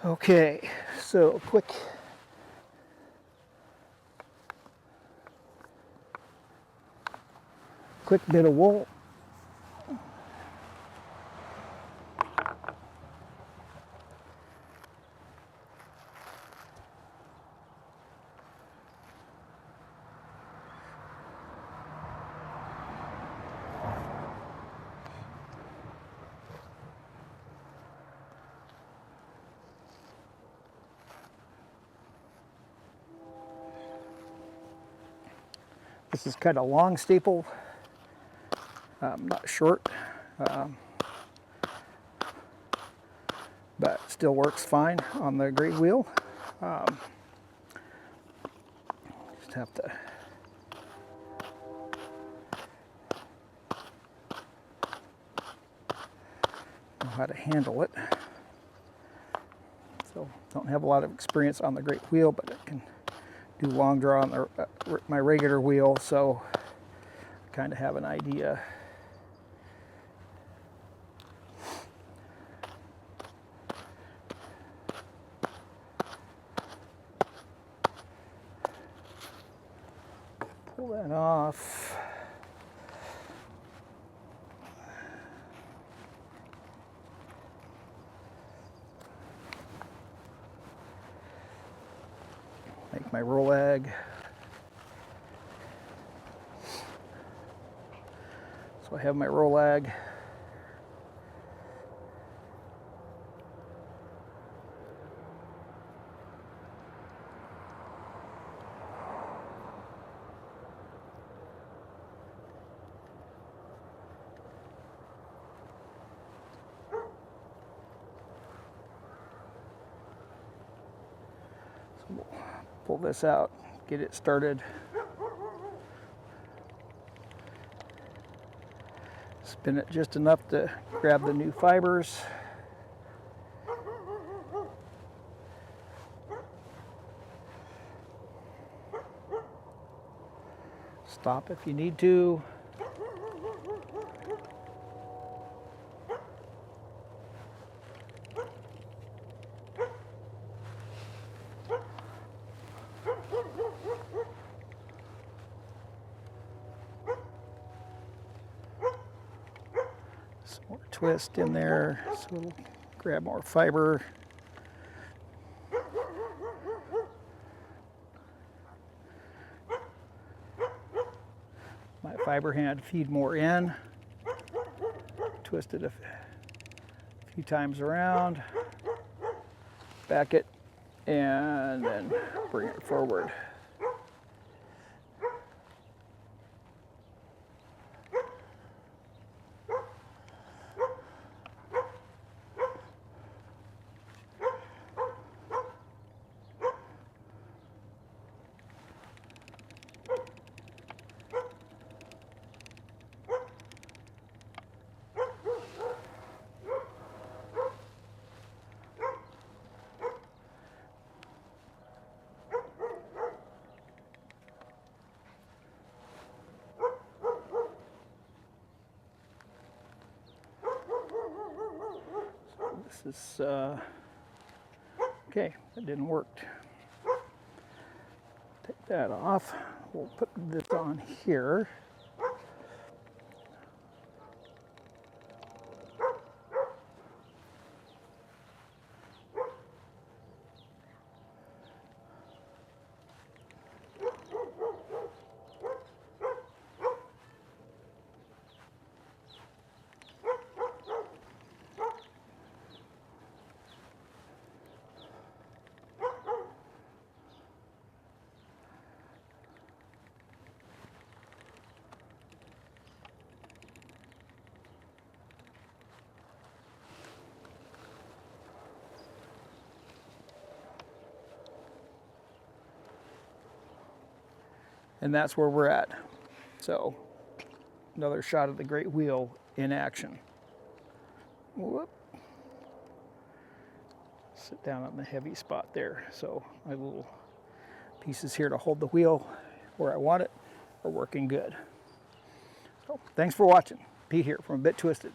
Okay, so quick bit of wool. This is kind of long staple, not short, but still works fine on the great wheel. Just have to know how to handle it. So don't have a lot of experience on the great wheel, but I can do long draw on my regular wheel, so I kind of have an idea. Pull that off. Make my roll lag. So I have my roll lag. So we'll pull this out, get it started. Spin it just enough to grab the new fibers. Stop if you need to. Some more twist in there, so it'll grab more fiber. My fiber hand feed more in. Twist it a few times around, back it, and then bring it forward. This is, okay, that didn't work. Take that off. We'll put this on here. And that's where we're at. So, another shot of the great wheel in action. Whoop. Sit down on the heavy spot there. So my little pieces here to hold the wheel where I want it are working good. So thanks for watching. Pete here from A Bit Twisted.